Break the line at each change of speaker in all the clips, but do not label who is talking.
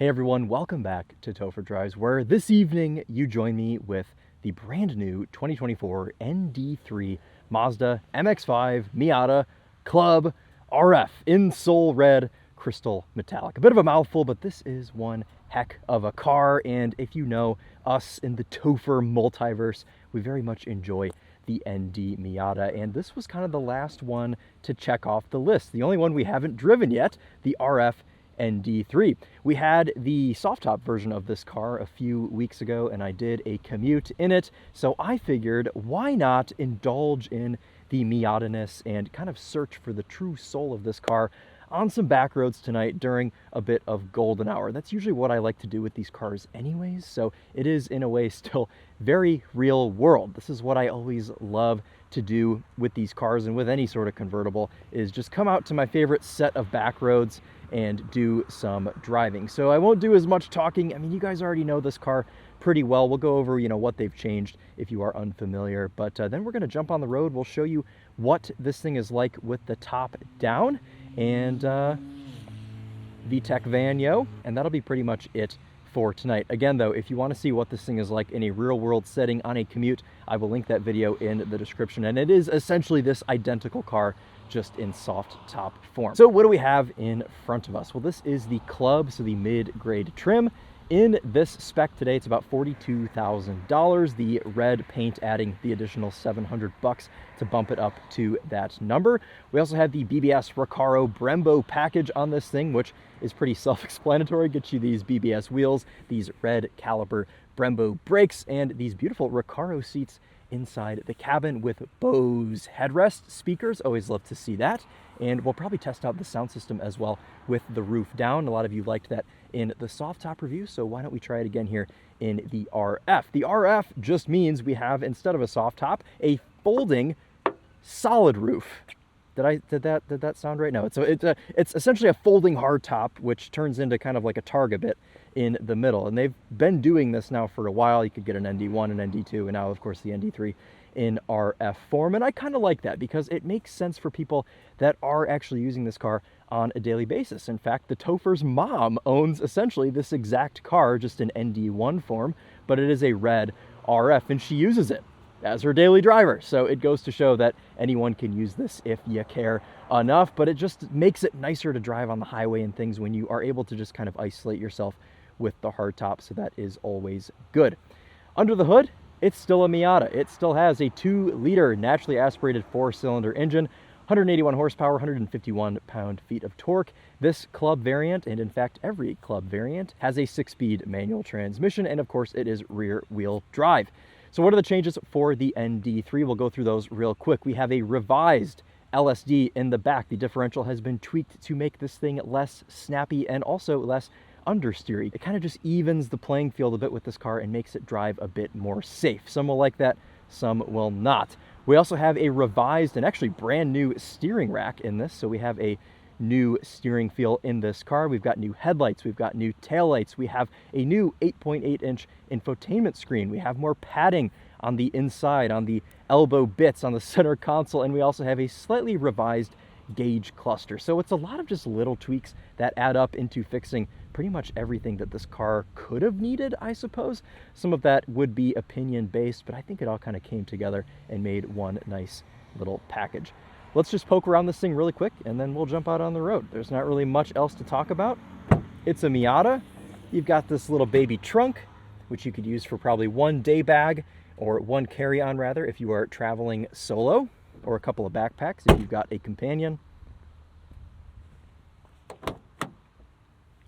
Hey everyone, welcome back to Topher Drives, where this evening you join me with the brand new 2024 ND3 Mazda MX-5 Miata Club RF in Soul Red Crystal Metallic. A bit of a mouthful, but this is one heck of a car, and if you know us in the Topher multiverse, we very much enjoy the ND Miata, and this was kind of the last one to check off the list. The only one we haven't driven yet, the RF ND3. We had the soft top version of this car a few weeks ago and I did a commute in it, so I figured why not indulge in the Miata-ness and kind of search for the true soul of this car on some back roads tonight during a bit of golden hour. That's usually what I like to do with these cars anyways, so it is in a way still very real world. This is what I always love to do with these cars and with any sort of convertible, is just come out to my favorite set of back roads and do some driving. So I won't do as much talking. I mean, you guys already know this car pretty well. We'll go over, what they've changed if you are unfamiliar, but then we're gonna jump on the road. We'll show you what this thing is like with the top down and VTEC van, and that'll be pretty much it for tonight. Again though, if you want to see what this thing is like in a real world setting on a commute, I will link that video in the description, and it is essentially this identical car just in soft top form. So what do we have in front of us? Well, this is the Club, so the mid-grade trim. In this spec today, it's about $42,000. The red paint adding the additional $700 to bump it up to that number. We also have the BBS Recaro Brembo package on this thing, which is pretty self-explanatory. Gets you these BBS wheels, these red caliper Brembo brakes, and these beautiful Recaro seats inside the cabin with Bose headrest speakers. Always love to see that. And we'll probably test out the sound system as well with the roof down. A lot of you liked that in the soft top review, so why don't we try it again here in the RF. The RF just means we have, instead of a soft top, a folding solid roof. Did that sound right? No, it's essentially a folding hard top, which turns into kind of like a Targa bit in the middle. And they've been doing this now for a while. You could get an ND1, an ND2, and now of course the ND3 in RF form. And I kind of like that because it makes sense for people that are actually using this car on a daily basis. In fact, the Topher's mom owns essentially this exact car, just in ND1 form, but it is a red RF and she uses it as her daily driver. So it goes to show that anyone can use this if you care enough, but it just makes it nicer to drive on the highway and things when you are able to just kind of isolate yourself with the hard top, so that is always good. Under the hood, it's still a Miata. It still has a 2-liter naturally aspirated 4-cylinder engine, 181 horsepower, 151 pound-feet of torque. This Club variant, and in fact every Club variant, has a 6-speed manual transmission, and of course it is rear-wheel drive. So what are the changes for the ND3? We'll go through those real quick. We have a revised LSD in the back. The differential has been tweaked to make this thing less snappy and also less understeery. It kind of just evens the playing field a bit with this car and makes it drive a bit more safe. Some will like that, some will not. We also have a revised and actually brand new steering rack in this. So we have a new steering feel in this car. We've got new headlights, we've got new taillights, we have a new 8.8-inch infotainment screen, we have more padding on the inside, on the elbow bits, on the center console, and we also have a slightly revised gauge cluster. So it's a lot of just little tweaks that add up into fixing pretty much everything that this car could have needed, I suppose. Some of that would be opinion based, but I think it all kind of came together and made one nice little package. Let's just poke around this thing really quick and then we'll jump out on the road. There's not really much else to talk about. It's a Miata. You've got this little baby trunk, which you could use for probably one day bag, or one carry-on rather, if you are traveling solo, or a couple of backpacks if you've got a companion.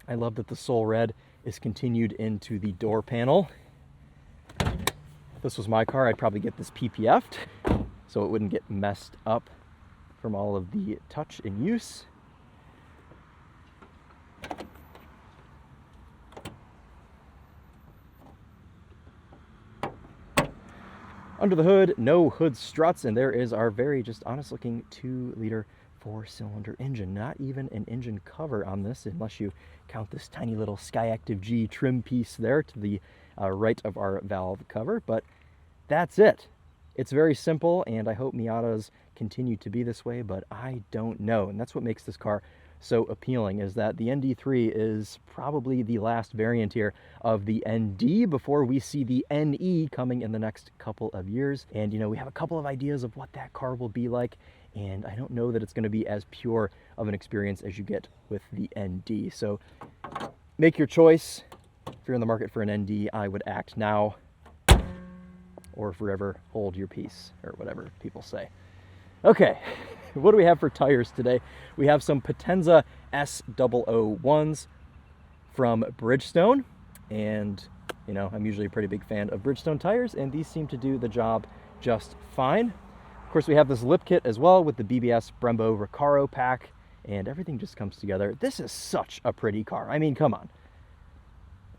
I love that the Soul Red is continued into the door panel. If this was my car, I'd probably get this PPF'd so it wouldn't get messed up from all of the touch and use. Under the hood, no hood struts, and there is our very just honest looking 2-liter 4-cylinder engine. Not even an engine cover on this, unless you count this tiny little Skyactiv G trim piece there to the right of our valve cover, but that's it. It's very simple, and I hope Miatas continue to be this way, but I don't know. And that's what makes this car so appealing, is that the ND3 is probably the last variant here of the ND before we see the NE coming in the next couple of years. And, you know, we have a couple of ideas of what that car will be like, and I don't know that it's going to be as pure of an experience as you get with the ND. So make your choice. If you're in the market for an ND, I would act now or forever hold your peace, or whatever people say. Okay, what do we have for tires today? We have some Potenza S001s from Bridgestone, and you know, I'm usually a pretty big fan of Bridgestone tires, and these seem to do the job just fine. Of course, we have this lip kit as well with the BBS Brembo Recaro pack, and everything just comes together. This is such a pretty car. I mean, come on.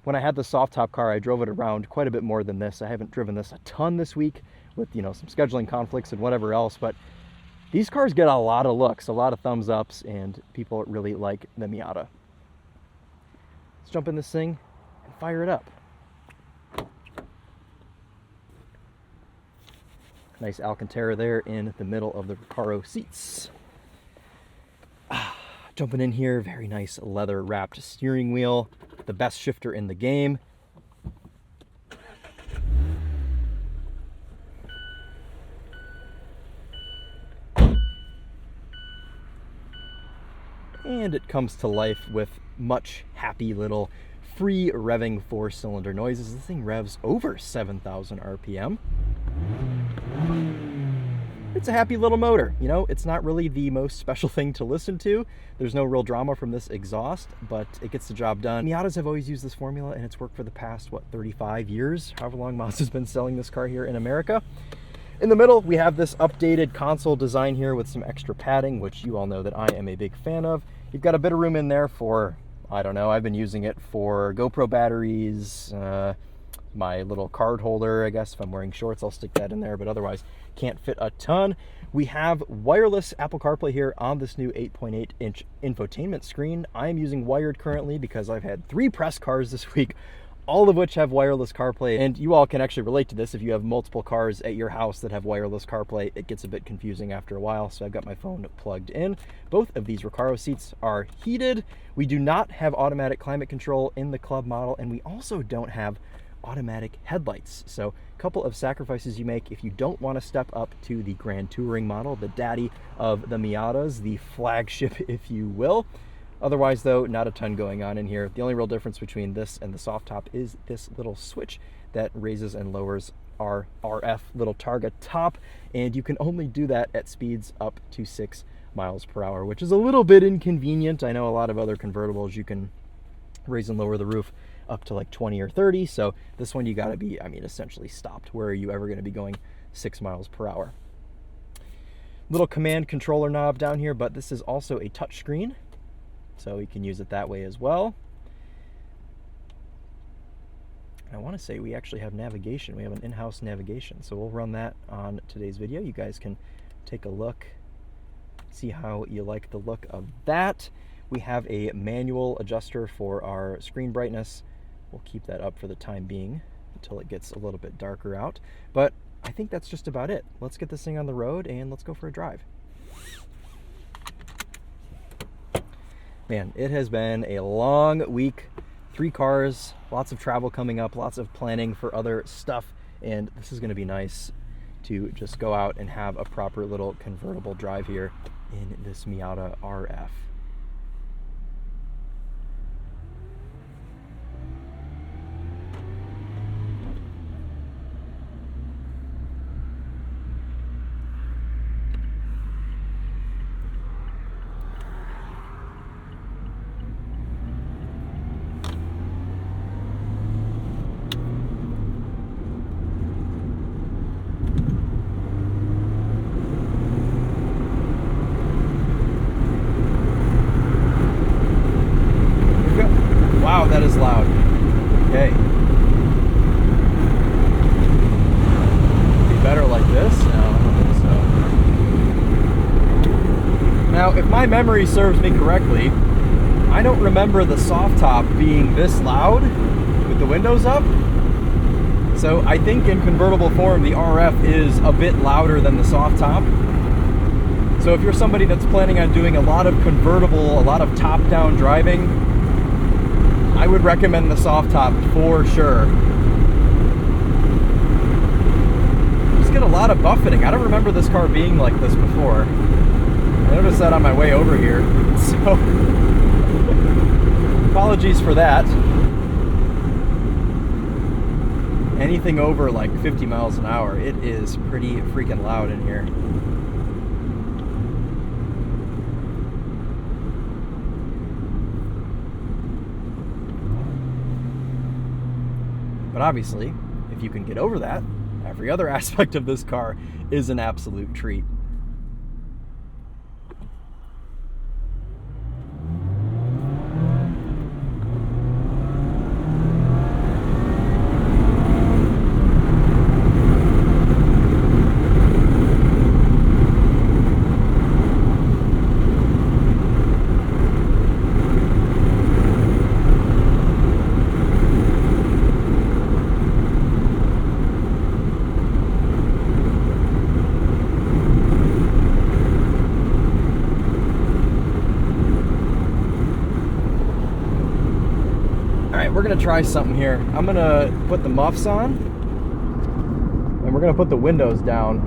When I had the soft top car, I drove it around quite a bit more than this. I haven't driven this a ton this week with, you know, some scheduling conflicts and whatever else, but these cars get a lot of looks, a lot of thumbs ups, and people really like the Miata. Let's jump in this thing and fire it up. Nice Alcantara there in the middle of the Recaro seats. Jumping in here, very nice leather wrapped steering wheel, the best shifter in the game. And it comes to life with much happy little free revving 4-cylinder noises. This thing revs over 7,000 RPM. It's a happy little motor. You know, it's not really the most special thing to listen to. There's no real drama from this exhaust, but it gets the job done. Miatas have always used this formula, and it's worked for the past, what, 35 years? However long Mazda's been selling this car here in America. In the middle, we have this updated console design here with some extra padding, which you all know that I am a big fan of. You've got a bit of room in there for, I don't know, I've been using it for GoPro batteries, my little card holder, I guess. If I'm wearing shorts, I'll stick that in there, but otherwise can't fit a ton. We have wireless Apple CarPlay here on this new 8.8-inch infotainment screen. I am using wired currently because I've had 3 press cars this week, all of which have wireless CarPlay, and you all can actually relate to this. If you have multiple cars at your house that have wireless CarPlay, it gets a bit confusing after a while, so I've got my phone plugged in. Both of these Recaro seats are heated. We do not have automatic climate control in the Club model, and we also don't have automatic headlights. So a couple of sacrifices you make if you don't want to step up to the Grand Touring model, the daddy of the Miatas, the flagship, if you will. Otherwise, though, not a ton going on in here. The only real difference between this and the soft top is this little switch that raises and lowers our RF little Targa top, and you can only do that at speeds up to 6 miles per hour, which is a little bit inconvenient. I know a lot of other convertibles you can raise and lower the roof up to like 20 or 30, so this one you gotta be, I mean, essentially stopped. Where are you ever gonna be going 6 miles per hour? Little command controller knob down here, but this is also a touch screen, so you can use it that way as well. I want to say we actually have navigation. We have an in-house navigation, so we'll run that on today's video. You guys can take a look, see how you like the look of that. We have a manual adjuster for our screen brightness. We'll keep that up for the time being until it gets a little bit darker out. But I think that's just about it. Let's get this thing on the road and let's go for a drive. Man, it has been a long week. 3 cars, lots of travel coming up, lots of planning for other stuff, and this is going to be nice to just go out and have a proper little convertible drive here in this Miata RF. Wow, that is loud. Okay. Be better like this? No, I don't think so. Now, if my memory serves me correctly, I don't remember the soft top being this loud with the windows up. So I think in convertible form, the RF is a bit louder than the soft top. So if you're somebody that's planning on doing a lot of convertible, a lot of top-down driving, I would recommend the soft top for sure. Just get a lot of buffeting. I don't remember this car being like this before. I noticed that on my way over here, so apologies for that. Anything over like 50 miles an hour, it is pretty freaking loud in here. But obviously, if you can get over that, every other aspect of this car is an absolute treat. We're gonna try something here. I'm gonna put the muffs on and we're gonna put the windows down.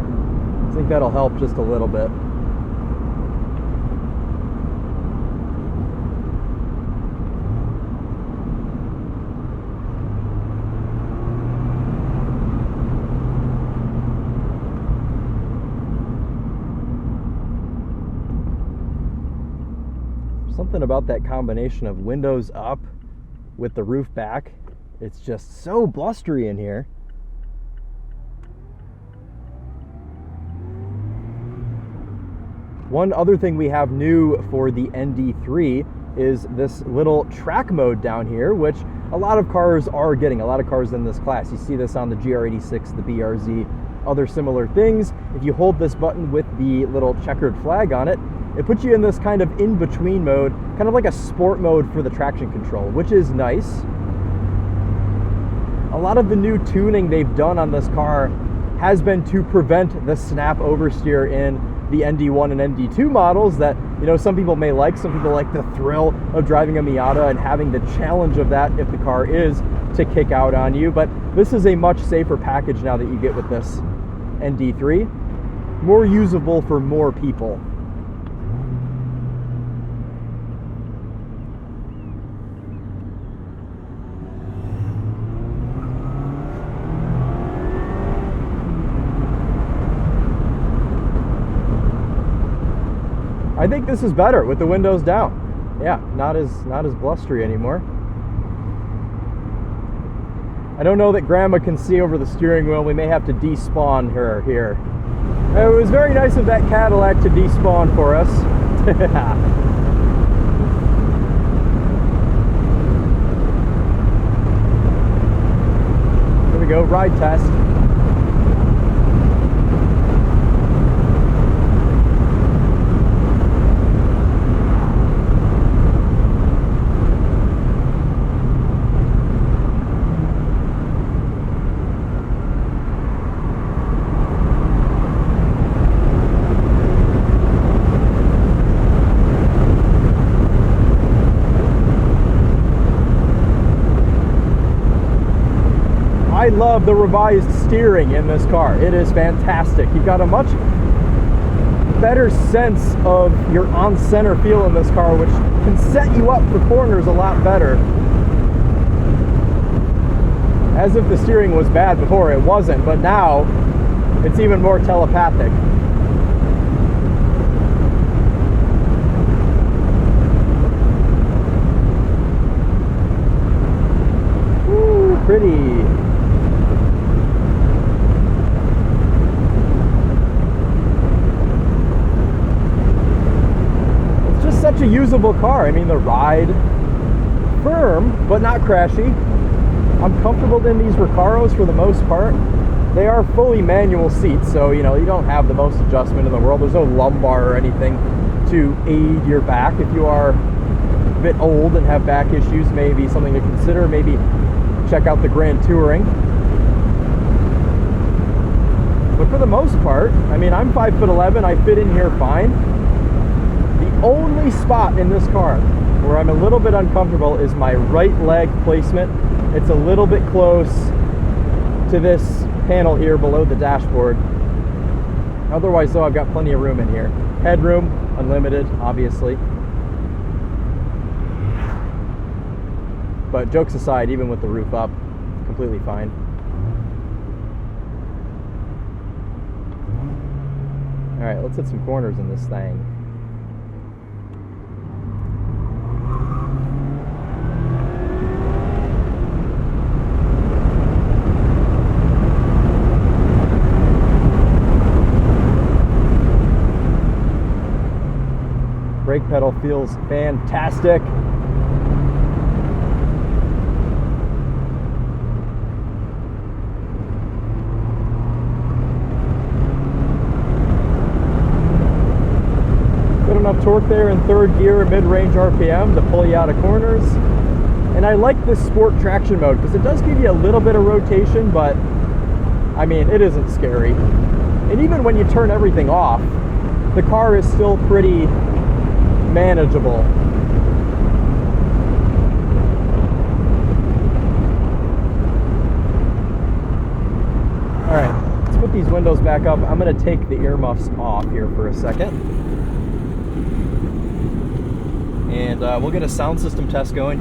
I think that'll help just a little bit. Something about that combination of windows up with the roof back, it's just so blustery in here. One other thing we have new for the ND3 is this little track mode down here, which a lot of cars are getting, a lot of cars in this class. You see this on the GR86, the BRZ, other similar things. If you hold this button with the little checkered flag on it, it puts you in this kind of in-between mode, kind of like a sport mode for the traction control, which is nice. A lot of the new tuning they've done on this car has been to prevent the snap oversteer in the ND1 and ND2 models that, you know, some people may like. Some people like the thrill of driving a Miata and having the challenge of that if the car is to kick out on you. But this is a much safer package now that you get with this ND3. More usable for more people. I think this is better with the windows down. Yeah, not as blustery anymore. I don't know that Grandma can see over the steering wheel. We may have to despawn her here. It was very nice of that Cadillac to despawn for us. Here we go, ride test. I love the revised steering in this car. It is fantastic. You've got a much better sense of your on-center feel in this car, which can set you up for corners a lot better. As if the steering was bad before, it wasn't, but now it's even more telepathic. Ooh, pretty. Such a usable car. I mean, the ride, firm, but not crashy. I'm comfortable in these Recaros for the most part. They are fully manual seats, so, you know, you don't have the most adjustment in the world. There's no lumbar or anything to aid your back. If you are a bit old and have back issues, maybe something to consider. Maybe check out the Grand Touring. But for the most part, I mean, I'm 5'11", I fit in here fine. The only spot in this car where I'm a little bit uncomfortable is my right leg placement. It's a little bit close to this panel here below the dashboard. Otherwise though, I've got plenty of room in here. Headroom, unlimited, obviously. But jokes aside, even with the roof up, completely fine. All right, let's hit some corners in this thing. Brake pedal feels fantastic. Good enough torque there in third gear, mid-range RPM to pull you out of corners. And I like this sport traction mode because it does give you a little bit of rotation, but I mean, it isn't scary. And even when you turn everything off, the car is still pretty manageable. All right, let's put these windows back up. I'm going to take the earmuffs off here for a second. And we'll get a sound system test going.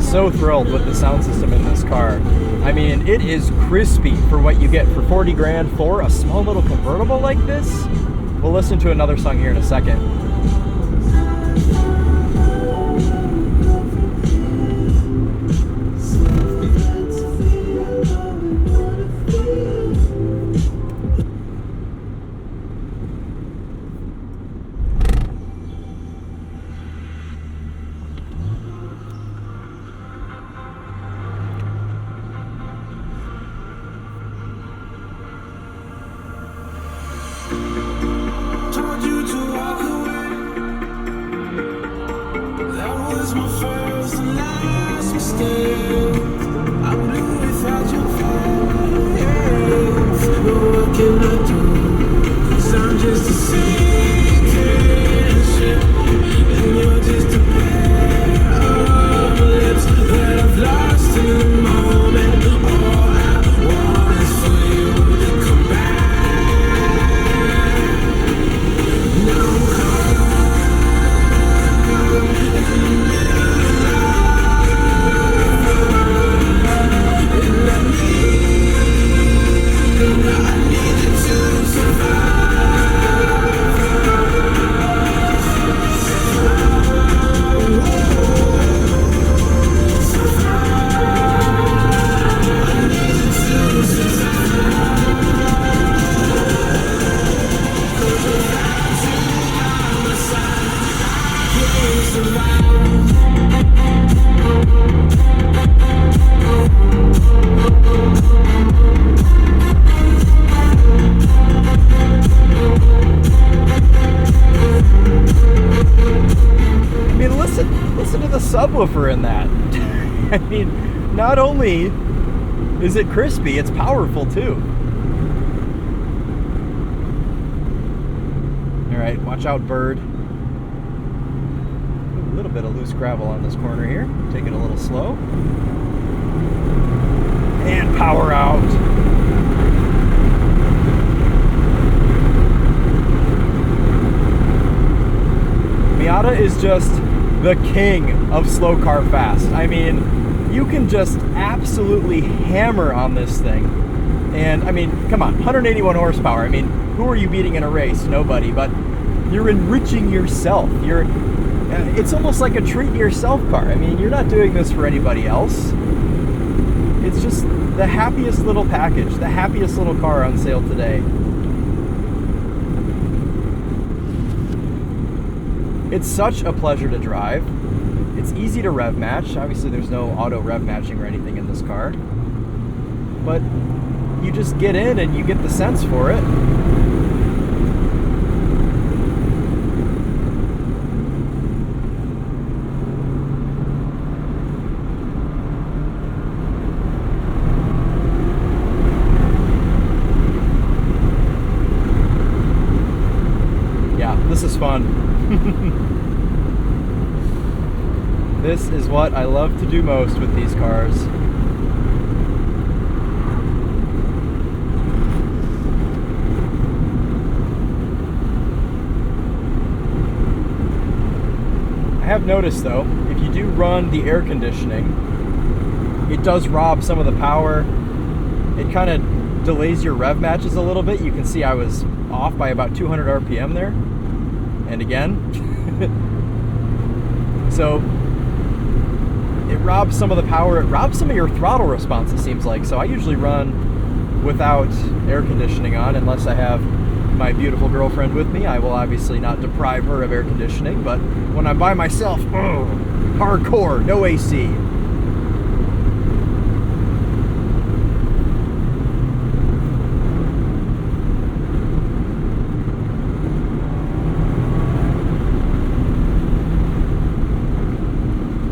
So thrilled with the sound system in this car. I mean, it is crispy for what you get for 40 grand for a small little convertible like this. We'll listen to another song here in a second. Listen to the subwoofer in that. I mean, not only is it crispy, it's powerful too. All right, watch out, bird. A little bit of loose gravel on this corner here. Take it a little slow. And power out. Miata is just the king of slow car fast. I mean, you can just absolutely hammer on this thing. And I mean, come on, 181 horsepower. I mean, who are you beating in a race? Nobody. But you're enriching yourself. It's almost like a treat yourself car. I mean, you're not doing this for anybody else. It's just the happiest little package, the happiest little car on sale today. It's such a pleasure to drive. It's easy to rev match. Obviously, there's no auto rev matching or anything in this car. But you just get in and you get the sense for it. Yeah, this is fun. This is what I love to do most with these cars. I have noticed though, if you do run the air conditioning, it does rob some of the power. It kind of delays your rev matches a little bit. You can see I was off by about 200 RPM there. And again. So it robs some of the power. It robs some of your throttle response, it seems like. So I usually run without air conditioning on unless I have my beautiful girlfriend with me. I will obviously not deprive her of air conditioning, but when I'm by myself, hardcore, no AC.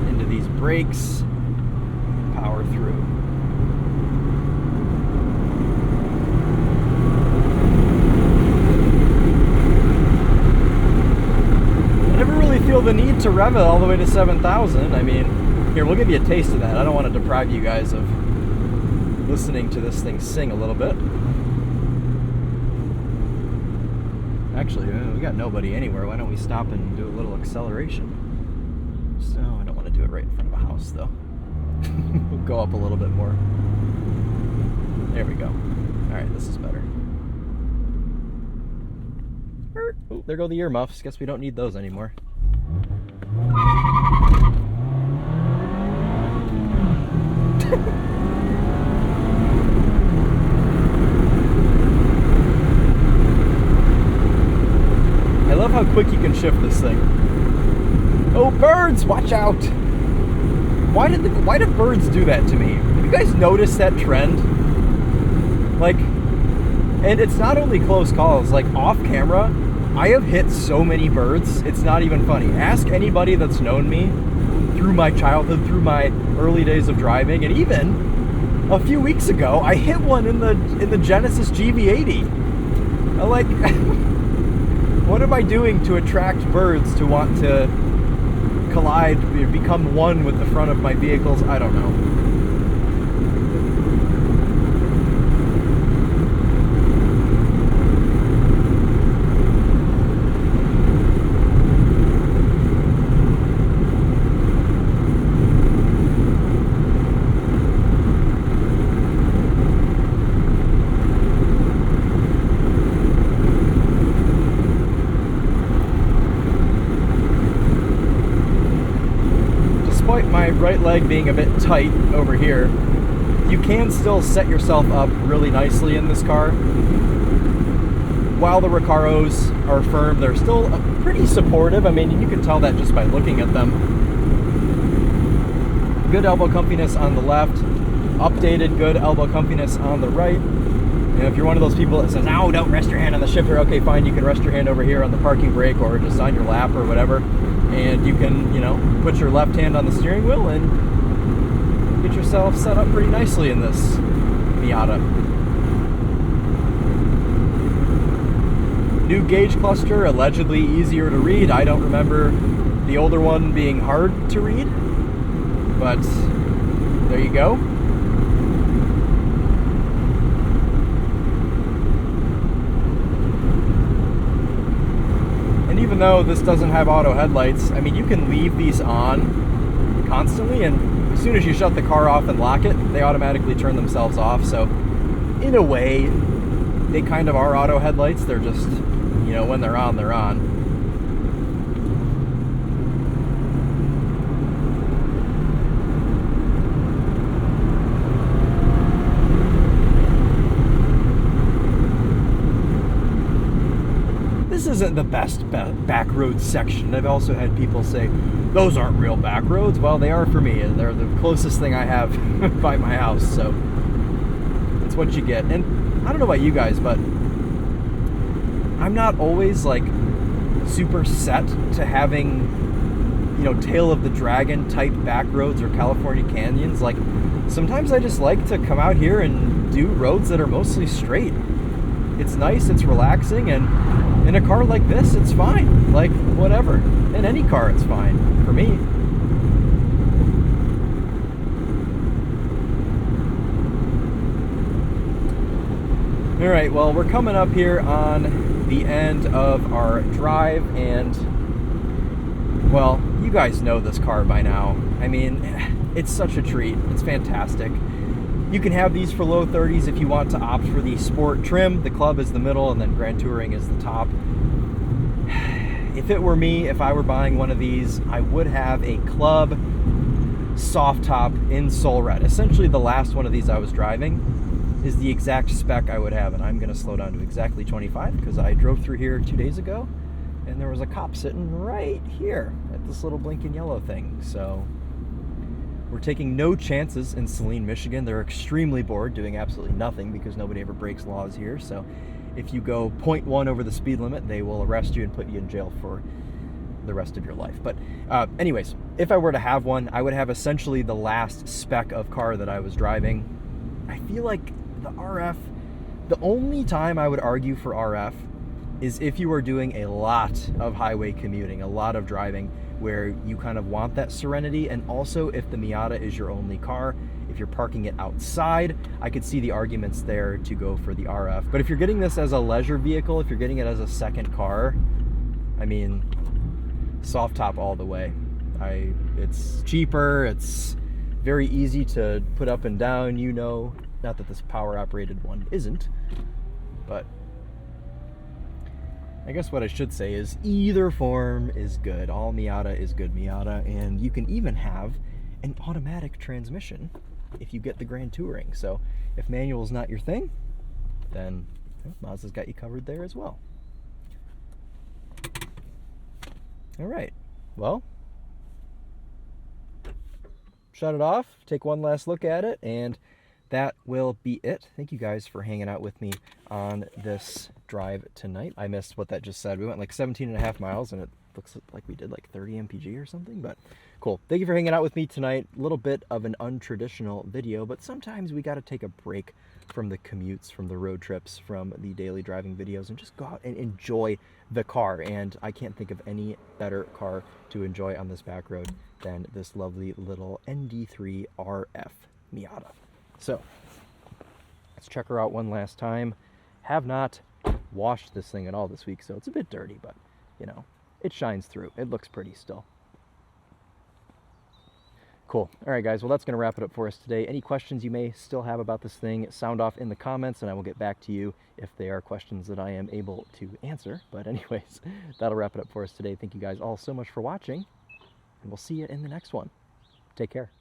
Into these brakes, power through. Feel the need to rev it all the way to 7,000. I mean, here, we'll give you a taste of that. I don't want to deprive you guys of listening to this thing sing a little bit. Actually, we got nobody anywhere. Why don't we stop and do a little acceleration? So, I don't want to do it right in front of a house, though. We'll go up a little bit more. There we go. All right, this is better. Oh, there go the earmuffs. Guess we don't need those anymore. I love how quick you can shift this thing. Oh, birds! Watch out! Why did birds do that to me? Have you guys noticed that trend? Like, and it's not only close calls, like off camera, I have hit so many birds, it's not even funny. Ask anybody that's known me through my childhood, through my early days of driving, and even a few weeks ago, I hit one in the Genesis GV80. I'm like, what am I doing to attract birds to want to collide, become one with the front of my vehicles? I don't know. My right leg being a bit tight over here, you can still set yourself up really nicely in this car. While the Recaros are firm, they're still pretty supportive. I mean, you can tell that just by looking at them. Good elbow comfiness on the left, updated good elbow comfiness on the right. And if you're one of those people that says, "Oh, don't rest your hand on the shifter," okay, fine, you can rest your hand over here on the parking brake or just on your lap or whatever. And you can, you know, put your left hand on the steering wheel and get yourself set up pretty nicely in this Miata. New gauge cluster, allegedly easier to read. I don't remember the older one being hard to read, but there you go. Even though this doesn't have auto headlights, I mean, you can leave these on constantly and as soon as you shut the car off and lock it, they automatically turn themselves off. So in a way, they kind of are auto headlights. They're just, you know, when they're on, they're on. This isn't the best back road section. I've also had people say, those aren't real back roads. Well, they are for me, and they're the closest thing I have by my house, so it's what you get. And I don't know about you guys, but I'm not always like super set to having, you know, tail of the dragon type back roads or California canyons. Like, sometimes I just like to come out here and do roads that are mostly straight. It's nice, it's relaxing, and in a car like this, it's fine. Like, whatever. In any car, it's fine. For me. Alright, well, we're coming up here on the end of our drive, and, well, you guys know this car by now. I mean, it's such a treat. It's fantastic. You can have these for low 30s if you want to opt for the sport trim. The Club is the middle, and then Grand Touring is the top. If it were me, if I were buying one of these, I would have a Club soft top in Soul Red. Essentially, the last one of these I was driving is the exact spec I would have, and I'm going to slow down to exactly 25 because I drove through here 2 days ago, and there was a cop sitting right here at this little blinking yellow thing. So we're taking no chances in Saline, Michigan. They're extremely bored, doing absolutely nothing because nobody ever breaks laws here. So if you go 0.1 over the speed limit, they will arrest you and put you in jail for the rest of your life. But anyways, if I were to have one, I would have essentially the last spec of car that I was driving. I feel like the RF, the only time I would argue for RF is if you are doing a lot of highway commuting, a lot of driving, where you kind of want that serenity, and also if the Miata is your only car, if you're parking it outside, I could see the arguments there to go for the RF. But if you're getting this as a leisure vehicle, if you're getting it as a second car, I mean, soft top all the way. It's cheaper, it's very easy to put up and down, you know, not that this power operated one isn't, but I guess what I should say is either form is good. All Miata is good Miata, and you can even have an automatic transmission if you get the Grand Touring. So if manual is not your thing, then Mazda's got you covered there as well. All right, well, shut it off, take one last look at it, and that will be it. Thank you guys for hanging out with me on this drive tonight. I missed what that just said. We went like 17.5 miles, and it looks like we did like 30 mpg or something, but cool. Thank you for hanging out with me tonight. A little bit of an untraditional video, but sometimes we got to take a break from the commutes, from the road trips, from the daily driving videos, and just go out and enjoy the car. And I can't think of any better car to enjoy on this back road than this lovely little ND3 RF Miata. So let's check her out one last time. Have not washed this thing at all this week, so it's a bit dirty, but you know, it shines through. It looks pretty still. Cool. All right, guys. Well, that's going to wrap it up for us today. Any questions you may still have about this thing, sound off in the comments, and I will get back to you if they are questions that I am able to answer. But anyways, that'll wrap it up for us today. Thank you guys all so much for watching, and we'll see you in the next one. Take care.